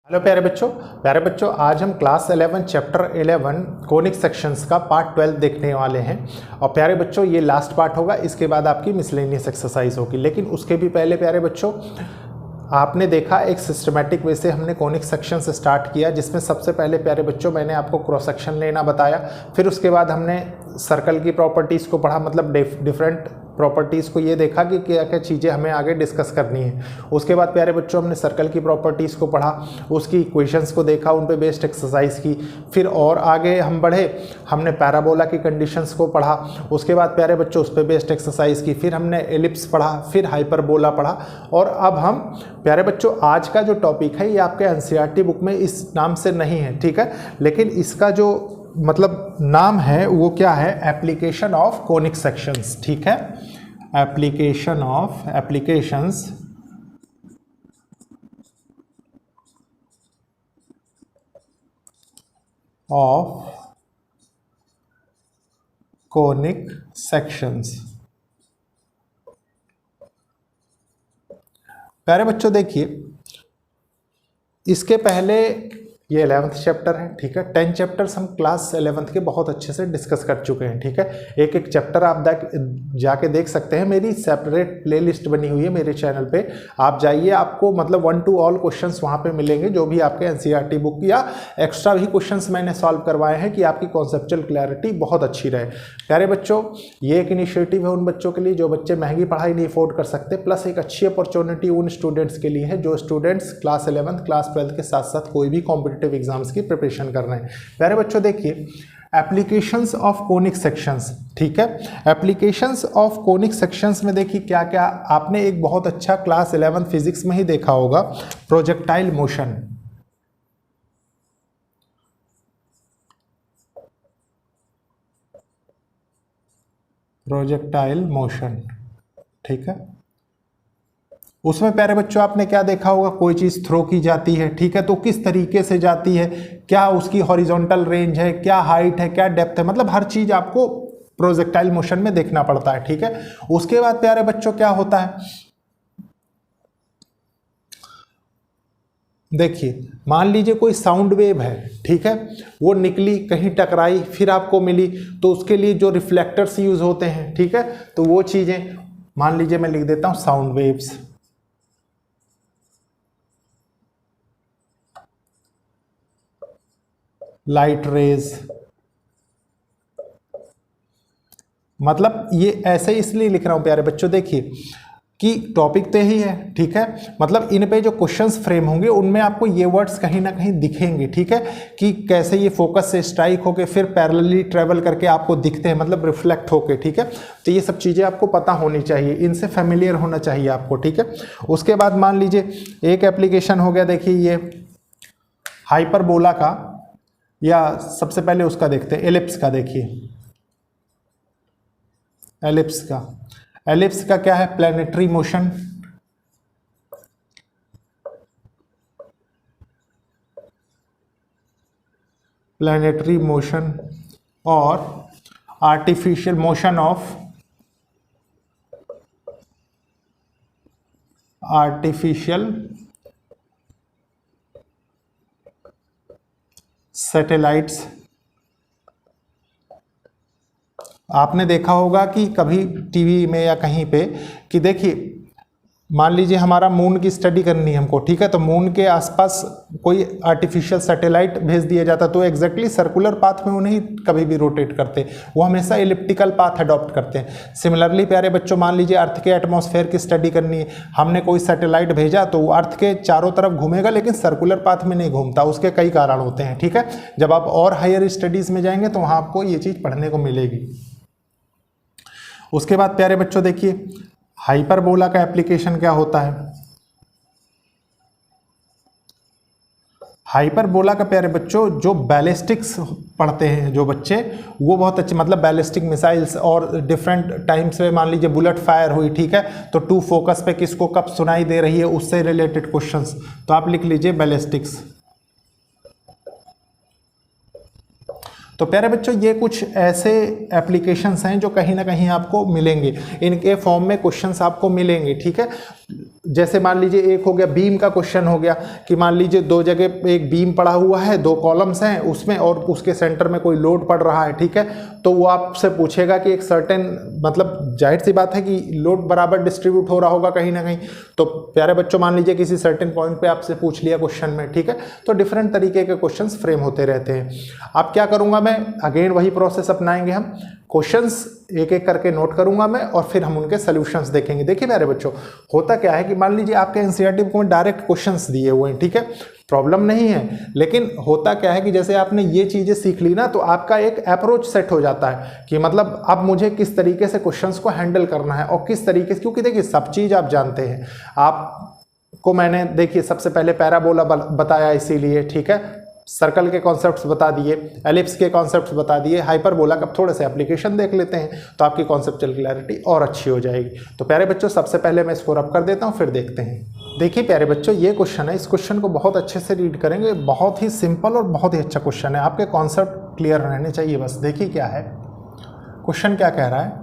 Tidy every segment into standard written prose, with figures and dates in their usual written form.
प्यारे बच्चों आज हम क्लास 11 चैप्टर 11 कोनिक सेक्शंस का पार्ट 12 देखने वाले हैं। और प्यारे बच्चों ये लास्ट पार्ट होगा, इसके बाद आपकी मिसलेनियस एक्सरसाइज होगी। लेकिन उसके भी पहले प्यारे बच्चों आपने देखा एक सिस्टमेटिक वे से हमने कोनिक सेक्शन से स्टार्ट किया, जिसमें सबसे पहले प्यारे बच्चों मैंने आपको क्रॉस सेक्शन लेना बताया। फिर उसके बाद हमने सर्कल की प्रॉपर्टीज़ को पढ़ा, मतलब डिफरेंट प्रॉपर्टीज़ को ये देखा कि क्या क्या चीज़ें हमें आगे डिस्कस करनी है। उसके बाद प्यारे बच्चों हमने सर्कल की प्रॉपर्टीज़ को पढ़ा, उसकी इक्वेशंस को देखा, उन पे बेस्ड एक्सरसाइज की। फिर और आगे हम बढ़े, हमने पैराबोला की कंडीशंस को पढ़ा। उसके बाद प्यारे बच्चों उस पे बेस्ड एक्सरसाइज की। फिर हमने एलिप्स पढ़ा, फिर हाइपरबोला पढ़ा। और अब हम प्यारे बच्चों आज का जो टॉपिक है ये आपके एनसीईआरटी बुक में इस नाम से नहीं है, ठीक है, लेकिन इसका जो मतलब नाम है वो क्या है, एप्लीकेशन ऑफ कोनिक सेक्शंस, ठीक है, एप्लीकेशंस ऑफ कोनिक सेक्शंस। प्यारे बच्चों देखिए, इसके पहले ये 11th चैप्टर है, ठीक है। 10 चैप्टर्स हम क्लास 11th के बहुत अच्छे से डिस्कस कर चुके हैं, ठीक है। एक एक चैप्टर आप जाके देख सकते हैं, मेरी सेपरेट प्लेलिस्ट बनी हुई है मेरे चैनल पे, आप जाइए, आपको मतलब 1 to ऑल क्वेश्चंस वहाँ पे मिलेंगे, जो भी आपके एनसीईआरटी बुक या एक्स्ट्रा भी क्वेश्चंस मैंने सॉल्व करवाए हैं कि आपकी कॉन्सेप्चुअल क्लैरिटी बहुत अच्छी रहे। प्यारे बच्चों ये एक इनिशिएटिव है उन बच्चों के लिए जो बच्चे महंगी पढ़ाई नहीं अफोर्ड कर सकते, प्लस एक अच्छी अपॉर्चुनिटी उन स्टूडेंट्स के लिए है जो students class 11th class 12th के साथ साथ कोई भी कॉम्पिटिटिव एग्जाम्स की प्रिपरेशन कर रहे हैं। प्यारे बच्चों देखिए, एप्लीकेशंस ऑफ कोनिक सेक्शंस, ठीक है। एप्लीकेशंस ऑफ कोनिक सेक्शंस में देखिए क्या क्या, आपने एक बहुत अच्छा क्लास 11 फिजिक्स में ही देखा होगा, प्रोजेक्टाइल मोशन। प्रोजेक्टाइल मोशन, ठीक है। उसमें प्यारे बच्चों आपने क्या देखा होगा, कोई चीज़ थ्रो की जाती है, ठीक है, तो किस तरीके से जाती है, क्या उसकी हॉरिजॉन्टल रेंज है, क्या हाइट है, क्या डेप्थ है, मतलब हर चीज़ आपको प्रोजेक्टाइल मोशन में देखना पड़ता है, ठीक है। उसके बाद प्यारे बच्चों क्या होता है, देखिए मान लीजिए कोई साउंड वेव है, ठीक है, वो निकली, कहीं टकराई, फिर आपको मिली, तो उसके लिए जो रिफ्लेक्टर्स यूज होते हैं, ठीक है, तो वो चीज़ें मान लीजिए मैं लिख देता हूँ साउंड वेव्स, लाइट रेज, मतलब ये ऐसे इसलिए लिख रहा हूं प्यारे बच्चों, देखिए कि टॉपिक तो यही है, ठीक है, मतलब इन पे जो क्वेश्चंस फ्रेम होंगे उनमें आपको ये वर्ड्स कहीं ना कहीं दिखेंगे, ठीक है, कि कैसे ये फोकस से स्ट्राइक होके फिर पैरेलली ट्रेवल करके आपको दिखते हैं, मतलब रिफ्लेक्ट होके, ठीक है। तो ये सब चीज़ें आपको पता होनी चाहिए, इनसे फेमिलियर होना चाहिए आपको, ठीक है। उसके बाद मान लीजिए एक एप्लीकेशन हो गया, देखिए ये हाइपरबोला का, या सबसे पहले उसका देखते हैं एलिप्स का। देखिए एलिप्स का क्या है, प्लैनेटरी मोशन, और आर्टिफिशियल मोशन ऑफ सैटेलाइट्स। आपने देखा होगा कि कभी टीवी में या कहीं पे कि देखिए मान लीजिए हमारा मून की स्टडी करनी है हमको, ठीक है, तो मून के आसपास कोई आर्टिफिशियल सैटेलाइट भेज दिया जाता, तो एग्जैक्टली सर्कुलर पाथ में वो नहीं कभी भी रोटेट करते, वो हमेशा एलिप्टिकल पाथ अडॉप्ट करते हैं। सिमिलरली प्यारे बच्चों मान लीजिए अर्थ के एटमॉस्फेयर की स्टडी करनी है, हमने कोई सैटेलाइट भेजा तो वो अर्थ के चारों तरफ घूमेगा लेकिन सर्कुलर पाथ में नहीं घूमता, उसके कई कारण होते हैं, ठीक है। जब आप और हायर स्टडीज़ में जाएंगे तो वहाँ आपको ये चीज़ पढ़ने को मिलेगी। उसके बाद प्यारे बच्चों देखिए हाइपरबोला का एप्लीकेशन क्या होता है। हाइपरबोला का प्यारे बच्चों जो बैलिस्टिक्स पढ़ते हैं जो बच्चे, वो बहुत अच्छे, मतलब बैलिस्टिक मिसाइल्स और डिफरेंट टाइम्स में मान लीजिए बुलेट फायर हुई, ठीक है, तो टू फोकस पे किसको कब सुनाई दे रही है उससे रिलेटेड क्वेश्चंस, तो आप लिख लीजिए बैलिस्टिक्स। तो प्यारे बच्चों ये कुछ ऐसे एप्लीकेशंस हैं जो कहीं ना कहीं आपको मिलेंगे, इनके फॉर्म में क्वेश्चंस आपको मिलेंगे, ठीक है। जैसे मान लीजिए एक हो गया बीम का क्वेश्चन हो गया कि मान लीजिए दो जगह एक बीम पड़ा हुआ है, दो कॉलम्स हैं उसमें और उसके सेंटर में कोई लोड पड़ रहा है, ठीक है। तो वो आपसे पूछेगा कि एक सर्टेन, मतलब जाहिर सी बात है कि लोड बराबर डिस्ट्रीब्यूट हो रहा होगा कहीं ना कहीं। तो प्यारे बच्चों मान लीजिए किसी सर्टेन पॉइंट पे आपसे पूछ लिया क्वेश्चन में, ठीक है। तो डिफरेंट तरीके के क्वेश्चंस फ्रेम होते रहते हैं। अब क्या करूंगा मैं, अगेन वही प्रोसेस अपनाएंगे हम, क्वेश्चंस एक एक करके नोट करूंगा मैं और फिर हम उनके सॉल्यूशंस देखेंगे। देखिए प्यारे बच्चों, होता क्या है कि मान लीजिए आपके एनसीईआरटी बुक में डायरेक्ट क्वेश्चंस दिए हुए हैं, ठीक है, प्रॉब्लम नहीं है, लेकिन होता क्या है कि जैसे आपने ये चीजें सीख ली ना, तो आपका एक अप्रोच सेट हो जाता है कि मतलब अब मुझे किस तरीके से क्वेश्चंस को हैंडल करना है और किस तरीके से, क्योंकि देखिए सब चीज आप जानते हैं, आपको मैंने देखिए सबसे पहले पैराबोला बताया इसीलिए, ठीक है, सर्कल के कॉन्सेप्ट्स बता दिए, एलिप्स के कॉन्सेप्ट्स बता दिए, हाइपरबोला का थोड़े से एप्लीकेशन देख लेते हैं तो आपकी कॉन्सेप्चुअल क्लैरिटी और अच्छी हो जाएगी। तो प्यारे बच्चों सबसे पहले मैं इसको रब कर देता हूँ, फिर देखते हैं। देखिए प्यारे बच्चों ये क्वेश्चन है, इस क्वेश्चन को बहुत अच्छे से रीड करेंगे, बहुत ही सिंपल और बहुत ही अच्छा क्वेश्चन है, आपके कॉन्सेप्ट क्लियर रहने चाहिए बस। देखिए क्या है क्वेश्चन, क्या कह रहा है,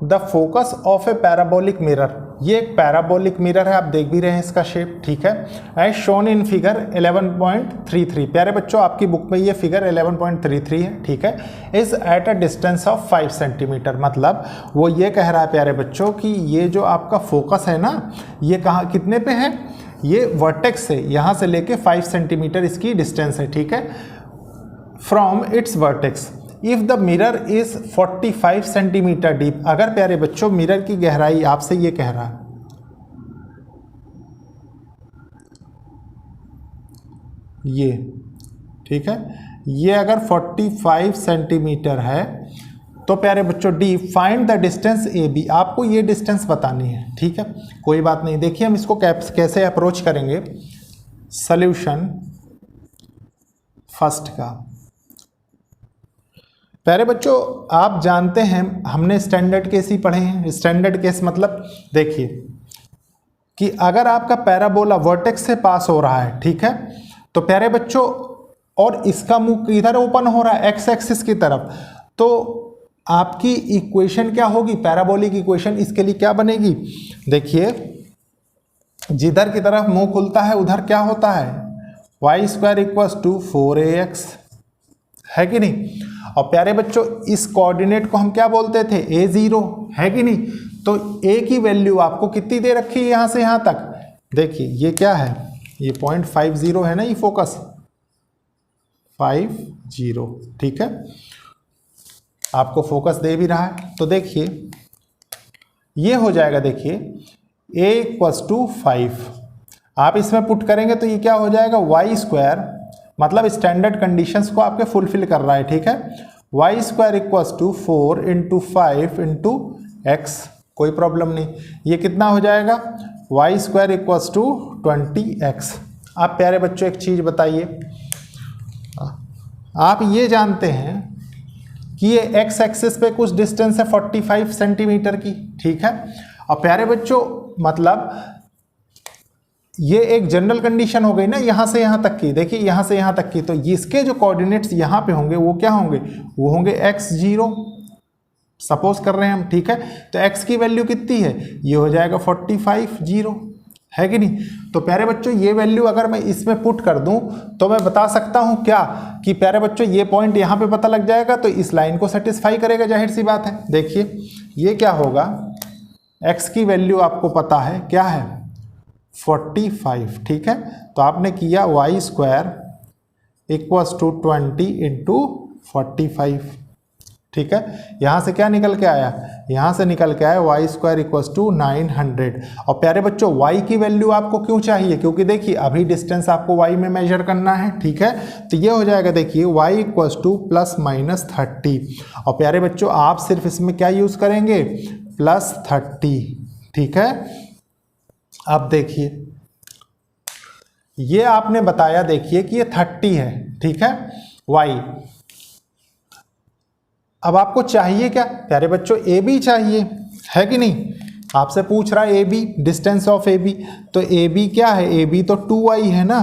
the focus of A parabolic mirror, ये एक पैराबोलिक मिरर है, आप देख भी रहे हैं इसका शेप, ठीक है, एज शोन इन फिगर 11.33। प्यारे बच्चों आपकी बुक में ये फिगर 11.33 है, ठीक है, is at a distance of 5 centimetre. मतलब वो ये कह रहा है प्यारे बच्चों कि ये जो आपका फोकस है ना, ये कहाँ कितने पे है, ये वर्टेक्स से यहाँ से लेके 5 सेंटीमीटर इसकी डिस्टेंस है, ठीक है, from its vertex. If the mirror is 45 centimetre deep, अगर प्यारे बच्चों मिरर की गहराई आपसे ये कह रहा है, ये ठीक है, ये अगर 45 सेंटीमीटर है तो प्यारे बच्चों D, find the distance A B, आपको ये डिस्टेंस बतानी है, ठीक है, कोई बात नहीं। देखिए हम इसको कैसे अप्रोच करेंगे, सॉल्यूशन फर्स्ट का। प्यारे बच्चों आप जानते हैं हमने स्टैंडर्ड केस ही पढ़े हैं, स्टैंडर्ड केस मतलब देखिए कि अगर आपका पैराबोला वर्टेक्स से पास हो रहा है, ठीक है, तो प्यारे बच्चों और इसका मुंह इधर ओपन हो रहा है एक्स एक्सिस की तरफ, तो आपकी इक्वेशन क्या होगी, पैराबोलिक इक्वेशन इसके लिए क्या बनेगी, देखिए जिधर की तरफ मुंह खुलता है उधर क्या होता है, y² = 4ax, है कि नहीं। और प्यारे बच्चों इस कोऑर्डिनेट को हम क्या बोलते थे, a0, है कि नहीं। तो a की वैल्यू आपको कितनी दे रखी है यहां से यहां तक, देखिए ये क्या है, ये 0.50 है ना, ये फोकस 50, ठीक है, आपको फोकस दे भी रहा है। तो देखिए ये हो जाएगा, देखिए a = 5, आप इसमें पुट करेंगे तो ये क्या हो जाएगा, y², मतलब स्टैंडर्ड कंडीशंस को आपके फुलफिल कर रहा है, ठीक है, y² = 4 × 5 × x, कोई प्रॉब्लम नहीं, ये कितना हो जाएगा, y² = 20x। आप प्यारे बच्चों एक चीज बताइए, आप ये जानते हैं कि ये x एक्सिस पे कुछ डिस्टेंस है 45 सेंटीमीटर की, ठीक है, और प्यारे बच्चों मतलब ये एक जनरल कंडीशन हो गई ना, यहां से यहां तक की, देखिए यहां से यहां तक की, तो इसके जो कोऑर्डिनेट्स यहां पे होंगे वो क्या होंगे, वो होंगे x0, सपोज कर रहे हैं हम, ठीक है। तो x की वैल्यू कितनी है, ये हो जाएगा 45, 0, है कि नहीं। तो प्यारे बच्चों ये वैल्यू अगर मैं इसमें पुट कर दूं तो मैं बता सकता हूं क्या कि प्यारे बच्चों ये पॉइंट यहां पे पता लग जाएगा, तो इस लाइन को सेटिस्फाई करेगा, जाहिर सी बात है। देखिए ये क्या होगा, x की वैल्यू आपको पता है क्या है, 45, ठीक है, तो आपने किया y² = 20 × 45, ठीक है, यहां से क्या निकल के आया, यहां से निकल के आया y² = 900। और प्यारे बच्चों y की वैल्यू आपको क्यों चाहिए, क्योंकि देखिए अभी डिस्टेंस आपको y में मेजर करना है, ठीक है, तो ये हो जाएगा, देखिए y = ±30। और प्यारे बच्चों आप सिर्फ इसमें क्या यूज करेंगे, +30, ठीक है। अब देखिए ये आपने बताया, देखिए कि ये 30 है, ठीक है, y। अब आपको चाहिए क्या प्यारे बच्चों, ए बी चाहिए, है कि नहीं, आपसे पूछ रहा है A B, distance of A B, तो ए बी क्या है, ए बी तो 2y है ना।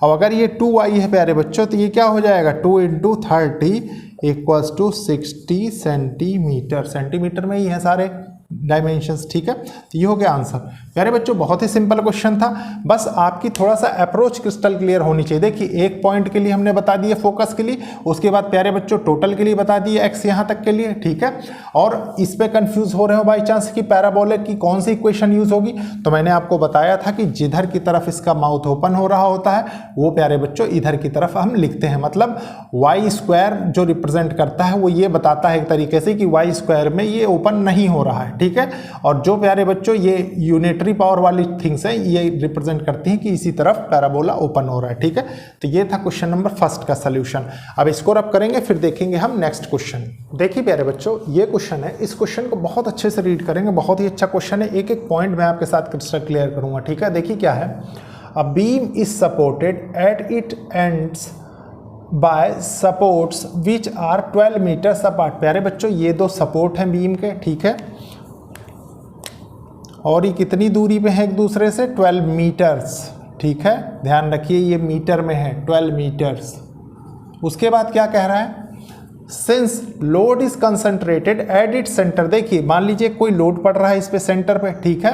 अब अगर ये 2y है प्यारे बच्चों तो ये क्या हो जाएगा, 2 × 30 इक्वल्स टू 60 सेंटीमीटर। सेंटीमीटर में ही हैं सारे डायमेंशंस, ठीक है। तो ये हो गया आंसर। प्यारे बच्चों बहुत ही सिंपल क्वेश्चन था, बस आपकी थोड़ा सा अप्रोच क्रिस्टल क्लियर होनी चाहिए। देखिए एक पॉइंट के लिए हमने बता दिए फोकस के लिए, उसके बाद प्यारे बच्चों टोटल के लिए बता दिए एक्स यहाँ तक के लिए, ठीक है। और इस पे कंफ्यूज हो रहे हो बाई चांस कि पैराबोलिक की कौन सी इक्वेशन यूज होगी, तो मैंने आपको बताया था कि जिधर की तरफ इसका माउथ ओपन हो रहा होता है वो प्यारे बच्चों इधर की तरफ हम लिखते हैं। मतलब वाई स्क्वायर जो रिप्रेजेंट करता है वो ये बताता है एक तरीके से कि वाई स्क्वायर में ये ओपन नहीं हो रहा है, ठीक है। और जो प्यारे बच्चों ये यूनिटरी पावर वाली थिंग्स है ये रिप्रेजेंट करती हैं कि इसी तरफ पैराबोला ओपन हो रहा है, ठीक है। तो ये था क्वेश्चन नंबर फर्स्ट का सॉल्यूशन। अब इसको रब करेंगे, फिर देखेंगे हम नेक्स्ट क्वेश्चन। देखिए प्यारे बच्चों ये क्वेश्चन है, इस क्वेश्चन को बहुत अच्छे से रीड करेंगे, बहुत ही अच्छा क्वेश्चन है। एक एक पॉइंट मैं आपके साथ क्रिस्टल क्लियर करूंगा, ठीक है। देखिए क्या है, a beam is supported at it ends by supports which are 12 metres apart. प्यारे बच्चों ये दो सपोर्ट हैं बीम के, ठीक है, और ये कितनी दूरी पे है एक दूसरे से, 12 मीटर्स, ठीक है। ध्यान रखिए ये मीटर में है, 12 मीटर्स। उसके बाद क्या कह रहा है, since load is concentrated at it centre. देखिए मान लीजिए कोई लोड पड़ रहा है इस पे सेंटर पे, ठीक है।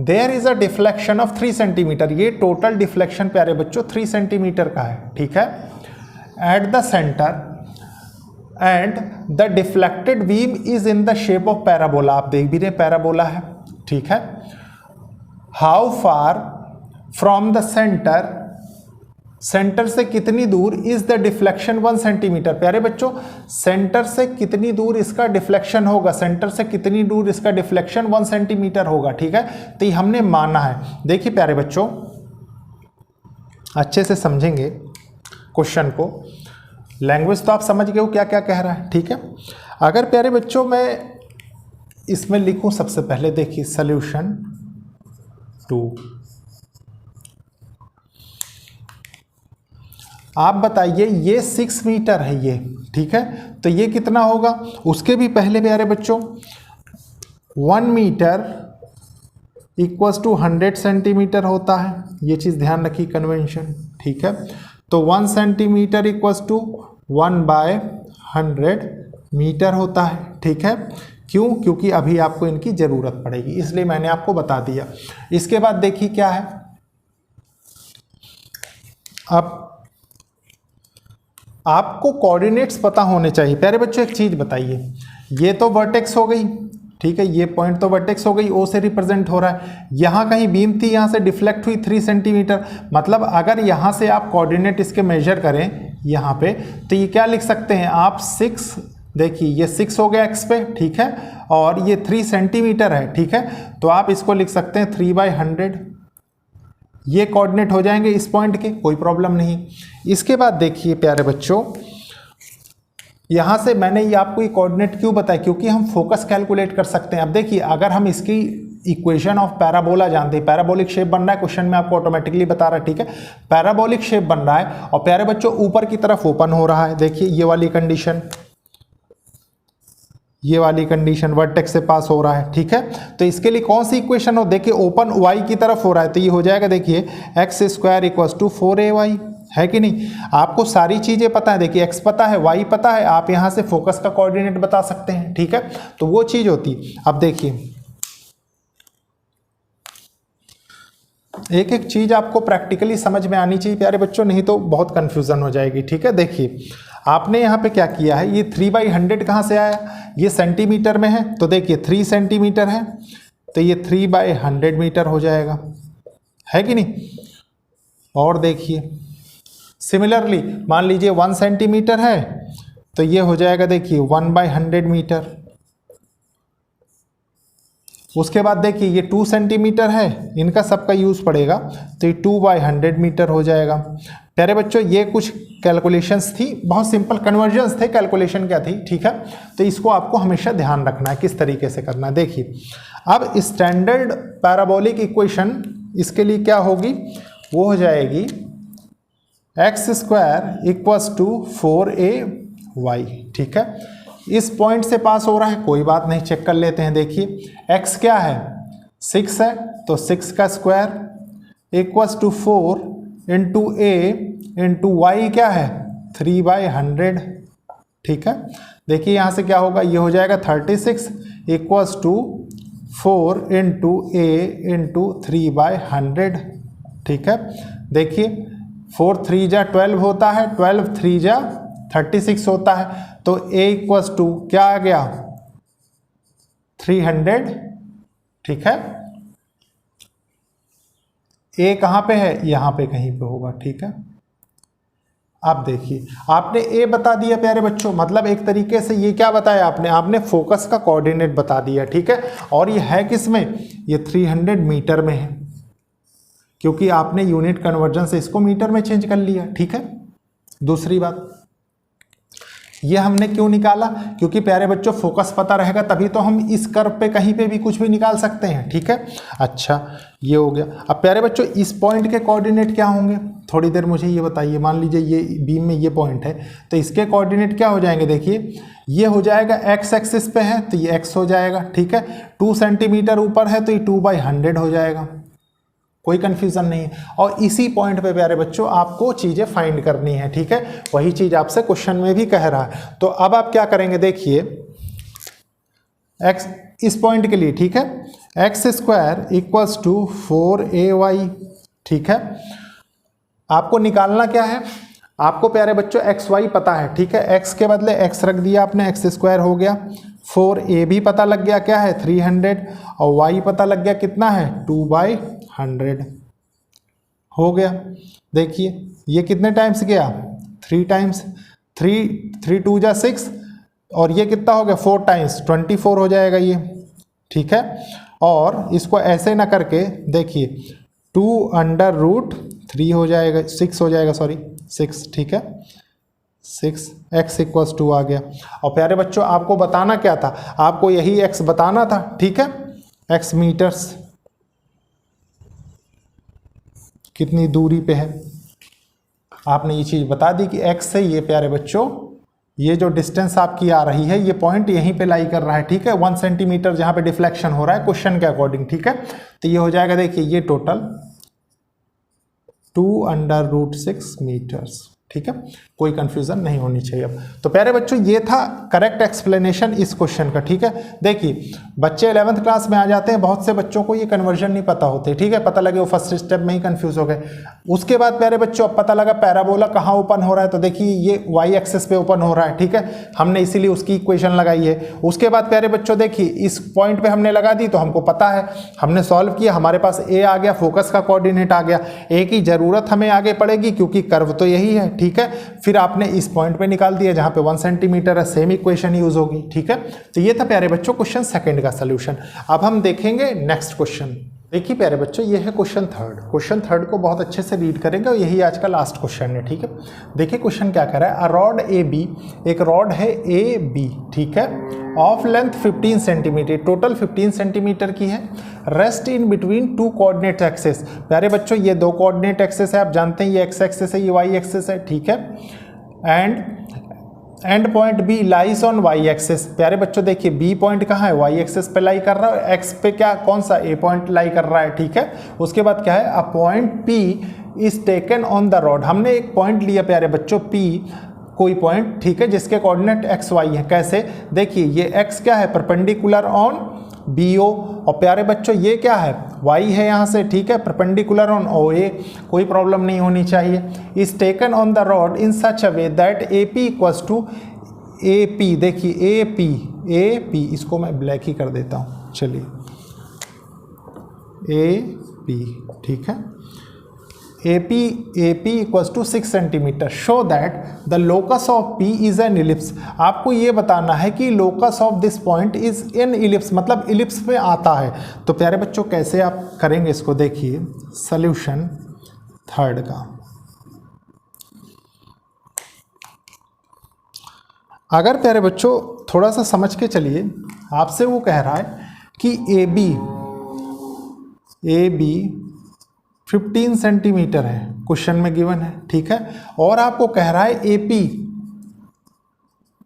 There is a deflection of 3 centimetre. ये टोटल डिफ्लेक्शन प्यारे बच्चों 3 सेंटीमीटर का है, ठीक है, at the centre and the deflected beam is in the shape of parabola. आप देख भी रहे पैराबोला है, ठीक है। How far from the centre, centre से कितनी दूर इज द डिफ्लेक्शन 1 सेंटीमीटर। प्यारे बच्चों सेंटर से कितनी दूर इसका डिफ्लेक्शन होगा, सेंटर से कितनी दूर इसका डिफ्लेक्शन 1 सेंटीमीटर होगा, ठीक है। तो ये हमने माना है। देखिए प्यारे बच्चों अच्छे से समझेंगे क्वेश्चन को, लैंग्वेज तो आप समझ गए हो क्या क्या कह रहा है, ठीक है। अगर प्यारे बच्चों मैं इसमें लिखूं सबसे पहले, देखिए सॉल्यूशन 2, आप बताइए ये 6 मीटर है ये, ठीक है। तो ये कितना होगा, उसके भी पहले प्यारे बच्चों 1 मीटर इक्वल्स टू 100 सेंटीमीटर होता है, ये चीज़ ध्यान रखिए कन्वेंशन, ठीक है। तो 1 सेंटीमीटर इक्वल्स टू 1/100 मीटर होता है, ठीक है। क्यों, क्योंकि अभी आपको इनकी ज़रूरत पड़ेगी इसलिए मैंने आपको बता दिया। इसके बाद देखिए क्या है, अब आपको कोऑर्डिनेट्स पता होने चाहिए। प्यारे बच्चों एक चीज़ बताइए, ये तो वर्टेक्स हो गई, ठीक है, ये पॉइंट तो वर्टेक्स हो गई, ओ से रिप्रेजेंट हो रहा है। यहाँ कहीं बीम थी, यहाँ से डिफ्लेक्ट हुई 3 सेंटीमीटर। मतलब अगर यहाँ से आप कोऑर्डिनेट इसके मेजर करें यहाँ पे, तो ये क्या लिख सकते हैं आप, 6, देखिए ये 6 हो गया एक्स पे, ठीक है, और ये 3 सेंटीमीटर है, ठीक है। तो आप इसको लिख सकते हैं 3/100। ये कोऑर्डिनेट हो जाएंगे इस पॉइंट के, कोई प्रॉब्लम नहीं। इसके बाद देखिए प्यारे बच्चों यहाँ से मैंने ये आपको ये कोऑर्डिनेट क्यों बताया, क्योंकि हम फोकस कैलकुलेट कर सकते हैं। अब देखिए अगर हम इसकी इक्वेशन ऑफ पैराबोला जानते हैं, पैराबोलिक शेप बन रहा है, क्वेश्चन में आपको ऑटोमेटिकली बता रहा है, ठीक है। पैराबोलिक शेप बन रहा है और प्यारे बच्चों ऊपर की तरफ ओपन हो रहा है, देखिए ये वाली कंडीशन, ये वाली कंडीशन वर्टेक्स से पास हो रहा है, ठीक है। तो इसके लिए कौन सी इक्वेशन हो, देखिए ओपन वाई की तरफ हो रहा है, तो ये हो जाएगा देखिए x² इक्वल्स टू 4ay, है कि नहीं। आपको सारी चीजें पता है, देखिए x पता है, y पता है, आप यहां से फोकस का कोऑर्डिनेट बता सकते हैं, ठीक है। तो वो चीज होती। अब देखिए एक एक चीज आपको प्रैक्टिकली समझ में आनी चाहिए प्यारे बच्चों, नहीं तो बहुत कंफ्यूजन हो जाएगी, ठीक है। देखिए आपने यहाँ पे क्या किया है, ये 3/100 कहाँ से आया, ये सेंटीमीटर में है, तो देखिए 3 सेंटीमीटर है, तो ये 3/100 मीटर हो जाएगा, है कि नहीं। और देखिए सिमिलरली मान लीजिए 1 सेंटीमीटर है, तो ये हो जाएगा देखिए 1/100 मीटर। उसके बाद देखिए ये 2 सेंटीमीटर है, इनका सबका यूज़ पड़ेगा, तो ये 2/100 मीटर हो जाएगा। प्यारे बच्चों ये कुछ कैलकुलेशंस थी, बहुत सिंपल कन्वर्जन्स थे, कैलकुलेशन क्या थी, ठीक है। तो इसको आपको हमेशा ध्यान रखना है किस तरीके से करना है। देखिए अब स्टैंडर्ड पैराबोलिक इक्वेशन इसके लिए क्या होगी, वो हो जाएगी x² इक्वल्स टू 4ay, ठीक है। इस पॉइंट से पास हो रहा है, कोई बात नहीं, चेक कर लेते हैं। देखिए x क्या है, 6 है, तो 6 का square equals to 4 into a into Y क्या है 3/100, ठीक है। देखिए यहाँ से क्या होगा, ये हो जाएगा 36 equals to 4 into A into 3/100, ठीक है। देखिए 4 3 जा 12 होता है, 12 3 जा 36 होता है, तो ए इक्वल्स टू क्या आ गया 300, ठीक है। ए कहाँ पे है, यहाँ पे कहीं पे होगा, ठीक है। आप देखिए आपने ए बता दिया प्यारे बच्चों, मतलब एक तरीके से ये क्या बताया आपने फोकस का कोऑर्डिनेट बता दिया, ठीक है। और ये है किस में, ये 300 मीटर में है, क्योंकि आपने यूनिट कन्वर्जन से इसको मीटर में चेंज कर लिया, ठीक है। दूसरी बात, ये हमने क्यों निकाला, क्योंकि प्यारे बच्चों फोकस पता रहेगा तभी तो हम इस कर्व पे कहीं पे भी कुछ भी निकाल सकते हैं, ठीक है। अच्छा ये हो गया। अब प्यारे बच्चों इस पॉइंट के कोऑर्डिनेट क्या होंगे, थोड़ी देर मुझे ये बताइए। मान लीजिए ये बीम में ये पॉइंट है, तो इसके कोऑर्डिनेट क्या हो जाएंगे, देखिए ये हो जाएगा एक्स एक्सिस पे है तो ये एक्स हो जाएगा, ठीक है। 2 सेंटीमीटर ऊपर है तो ये 2/100 हो जाएगा, कोई कंफ्यूजन नहीं है। और इसी पॉइंट पे प्यारे बच्चों आपको चीज़ें फाइंड करनी है, ठीक है। वही चीज़ आपसे क्वेश्चन में भी कह रहा है। तो अब आप क्या करेंगे, देखिए x इस पॉइंट के लिए, ठीक है, x² इक्वल्स टू 4ay, ठीक है। आपको निकालना क्या है, आपको प्यारे बच्चों xy पता है, ठीक है। x के बदले x रख दिया आपने, x² हो गया, 4a भी पता लग गया क्या है 300, और y पता लग गया कितना है 2/100 हो गया। देखिए ये कितने टाइम्स गया 3 टाइम्स, 3 2 जा 6, और ये कितना हो गया 4 टाइम्स 24 हो जाएगा ये, ठीक है। और इसको ऐसे ना करके देखिए 2√3 हो जाएगा, 6 हो जाएगा, सॉरी 6, ठीक है। 6 x इक्वल्स 2 आ गया। और प्यारे बच्चों आपको बताना क्या था, आपको यही x बताना था, ठीक है। x मीटर्स कितनी दूरी पे है, आपने ये चीज़ बता दी कि x से ये प्यारे बच्चों ये जो डिस्टेंस आपकी आ रही है, ये पॉइंट यहीं पे लाई कर रहा है, ठीक है। 1 सेंटीमीटर जहाँ पे डिफ्लेक्शन हो रहा है क्वेश्चन के अकॉर्डिंग, ठीक है। तो ये हो जाएगा, देखिए ये टोटल 2√6 मीटर्स, ठीक है। कोई कंफ्यूजन नहीं होनी चाहिए। अब तो प्यारे बच्चों ये था करेक्ट एक्सप्लेनेशन इस क्वेश्चन का, ठीक है। देखिए बच्चे 11th क्लास में आ जाते हैं, बहुत से बच्चों को ये कन्वर्जन नहीं पता होते, ठीक है। पता लगे वो फर्स्ट स्टेप में ही कंफ्यूज हो गए। उसके बाद प्यारे बच्चों अब पता लगा पैराबोला कहाँ ओपन हो रहा है, तो देखिए ये y एक्सिस पे ओपन हो रहा है, ठीक है। हमने इसीलिए उसकी इक्वेशन लगाई है। उसके बाद प्यारे बच्चों देखिए इस पॉइंट पे हमने लगा दी तो हमको पता है, हमने सॉल्व किया, हमारे पास a आ गया, फोकस का कोऑर्डिनेट आ गया। a की जरूरत हमें आगे पड़ेगी क्योंकि कर्व तो यही है, ठीक है। फिर आपने इस पॉइंट पे निकाल दिया जहां पे 1 सेंटीमीटर है, सेम इक्वेशन यूज होगी, ठीक है। तो ये था प्यारे बच्चों क्वेश्चन सेकंड का सॉल्यूशन। अब हम देखेंगे नेक्स्ट क्वेश्चन। देखिए प्यारे बच्चों ये है क्वेश्चन थर्ड। क्वेश्चन थर्ड को बहुत अच्छे से रीड करेंगे और यही आज का लास्ट क्वेश्चन है, ठीक है। देखिए क्वेश्चन क्या कह रहा है, अ रॉड ए बी, एक रॉड है ए बी, ठीक है, of length 15 centimetre, total 15 centimetre की है, rest in between 2 coordinate axes. प्यारे बच्चों ये 2 कोऑर्डिनेट एक्सेस है, आप जानते हैं ये एक्स एक्सेस है, ये वाई एक्सेस है, ठीक है। And point B lies on Y axis. प्यारे बच्चों देखिए बी पॉइंट कहाँ है, वाई एक्सेस पे लाई कर रहा है, एक्स पे क्या कौन सा ए पॉइंट लाई कर रहा है, ठीक है। उसके बाद क्या है, a point P is taken on the rod. हमने एक पॉइंट लिया प्यारे बच्चों पी, कोई पॉइंट, ठीक है, जिसके कोऑर्डिनेट एक्स वाई है। कैसे, देखिए ये एक्स क्या है परपेंडिकुलर ऑन बी ओ, और प्यारे बच्चों ये क्या है y है यहाँ से, ठीक है, परपेंडिकुलर ऑन ओ ए, कोई प्रॉब्लम नहीं होनी चाहिए। Is taken on the rod in such a way that A P equals to A P. देखिए ए पी इसको मैं ब्लैक ही कर देता हूँ, चलिए ए पी, ठीक है, A P equals to 6 centimetre. Show that the locus of P is an ellipse. आपको ये बताना है कि locus of this point is an ellipse, मतलब इलिप्स में आता है। तो प्यारे बच्चों कैसे आप करेंगे इसको, देखिए सॉल्यूशन थर्ड का। अगर प्यारे बच्चों थोड़ा सा समझ के चलिए, आपसे वो कह रहा है कि ए बी 15 सेंटीमीटर है, क्वेश्चन में गिवन है, ठीक है, और आपको कह रहा है ए पी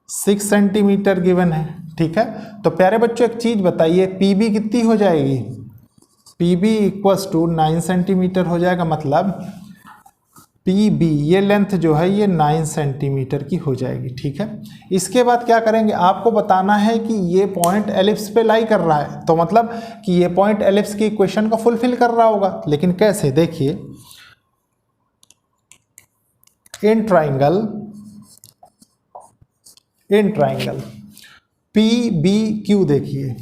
6 सेंटीमीटर गिवन है, ठीक है। तो प्यारे बच्चों एक चीज बताइए, पी बी कितनी हो जाएगी, P B equals to 9 centimetre हो जाएगा, मतलब PB ये लेंथ जो है ये 9 सेंटीमीटर की हो जाएगी, ठीक है। इसके बाद क्या करेंगे, आपको बताना है कि ये पॉइंट एलिप्स पे लाई कर रहा है, तो मतलब कि ये पॉइंट एलिप्स की इक्वेशन को फुलफिल कर रहा होगा। लेकिन कैसे, देखिए इन ट्राइंगल PBQ, देखिए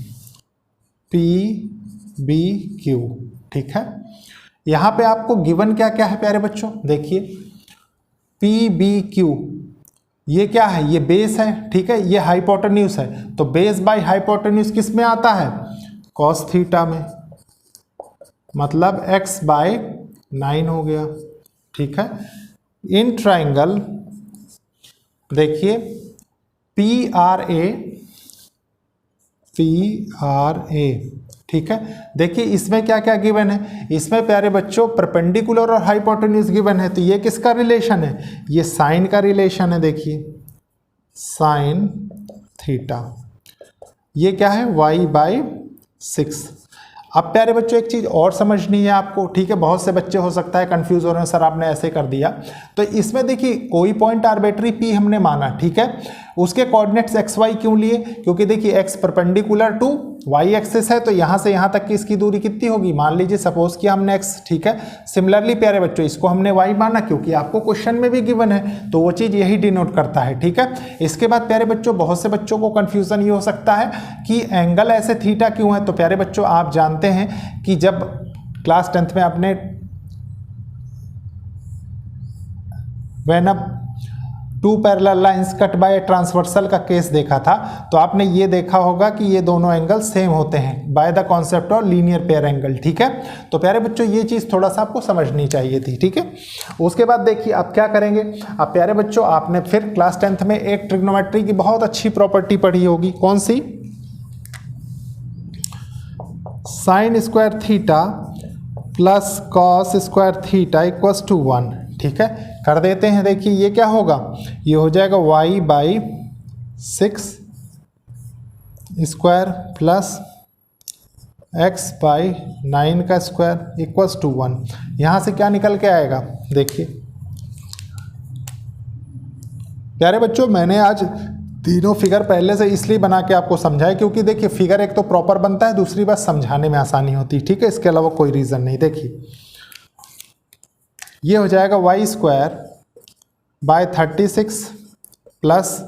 PBQ, ठीक है। यहां पे आपको गिवन क्या क्या है प्यारे बच्चों, देखिए PBQ ये क्या है, ये बेस है, ठीक है, ये हाइपोटेन्यूज है, तो बेस बाय हाइपोटेन्यूज किस में आता है, cos थीटा में, मतलब x बाय 9 हो गया, ठीक है। इन ट्राइंगल देखिए PRA, ठीक है। देखिए इसमें क्या क्या गिवन है, इसमें प्यारे बच्चों परपेंडिकुलर और हाइपोटेन्यूज गिवन है, तो ये किसका रिलेशन है, ये साइन का रिलेशन है, देखिए साइन थीटा, ये क्या है y/6। अब प्यारे बच्चों एक चीज़ और समझनी है आपको, ठीक है, बहुत से बच्चे हो सकता है कंफ्यूज हो रहे हैं, सर आपने ऐसे कर दिया, तो इसमें देखिए कोई पॉइंट आर्बिट्री P हमने माना, ठीक है, उसके कोऑर्डिनेट्स XY क्यों लिए, क्योंकि देखिए x perpendicular to y axis है, तो यहाँ से यहाँ तक की इसकी दूरी कितनी होगी, मान लीजिए सपोज किया हमने x, ठीक है। सिमिलरली प्यारे बच्चों इसको हमने y माना, क्योंकि आपको क्वेश्चन में भी गिवन है, तो वो चीज़ यही डिनोट करता है, ठीक है। इसके बाद प्यारे बच्चों बहुत से बच्चों को कन्फ्यूजन ये हो सकता है कि एंगल ऐसे थीटा क्यों है, तो प्यारे बच्चों आप जानते हैं कि जब क्लास 10th में आपने when a two parallel lines cut by transversal का केस देखा था, तो आपने ये देखा होगा कि ये दोनों एंगल सेम होते हैं by the concept of linear pair angle, ठीक है। तो प्यारे बच्चों ये चीज़ थोड़ा सा आपको समझनी चाहिए थी, ठीक है। उसके बाद देखिए अब क्या करेंगे, अब प्यारे बच्चों आपने फिर क्लास 10th में एक ट्रिग्नोमेट्री की बहुत अच्छी प्रॉपर्टी पढ़ी होगी, कौन सी, sine square theta plus cos square theta equals to 1, ठीक है। कर देते हैं, देखिए ये क्या होगा, ये हो जाएगा y/6 स्क्वायर प्लस x/9 का स्क्वायर इक्वल्स टू 1। यहाँ से क्या निकल के आएगा, देखिए प्यारे बच्चों मैंने आज तीनों फिगर पहले से इसलिए बना के आपको समझाया क्योंकि देखिए फिगर एक तो प्रॉपर बनता है, दूसरी बात समझाने में आसानी होती है, ठीक है, इसके अलावा कोई रीज़न नहीं। देखिए ये हो जाएगा y/36 plus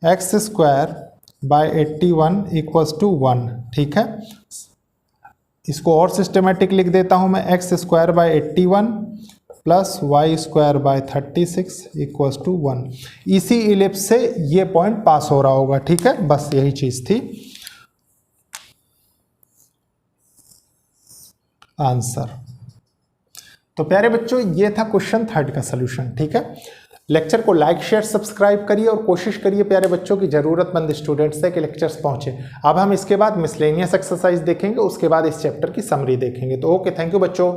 x²/81 equals to 1, ठीक है। इसको और सिस्टमेटिक लिख देता हूं मैं, x²/81 plus y²/36 equals to 1। इसी इलिप्स से ये पॉइंट पास हो रहा होगा, ठीक है, बस यही चीज थी, आंसर। तो प्यारे बच्चों ये था क्वेश्चन 3 का सलूशन, ठीक है। लेक्चर को लाइक शेयर सब्सक्राइब करिए और कोशिश करिए प्यारे बच्चों की ज़रूरतमंद स्टूडेंट्स से कि लेक्चर्स पहुंचे। अब हम इसके बाद मिसलेनियस एक्सरसाइज देखेंगे, उसके बाद इस चैप्टर की समरी देखेंगे। तो ओके, थैंक यू बच्चों।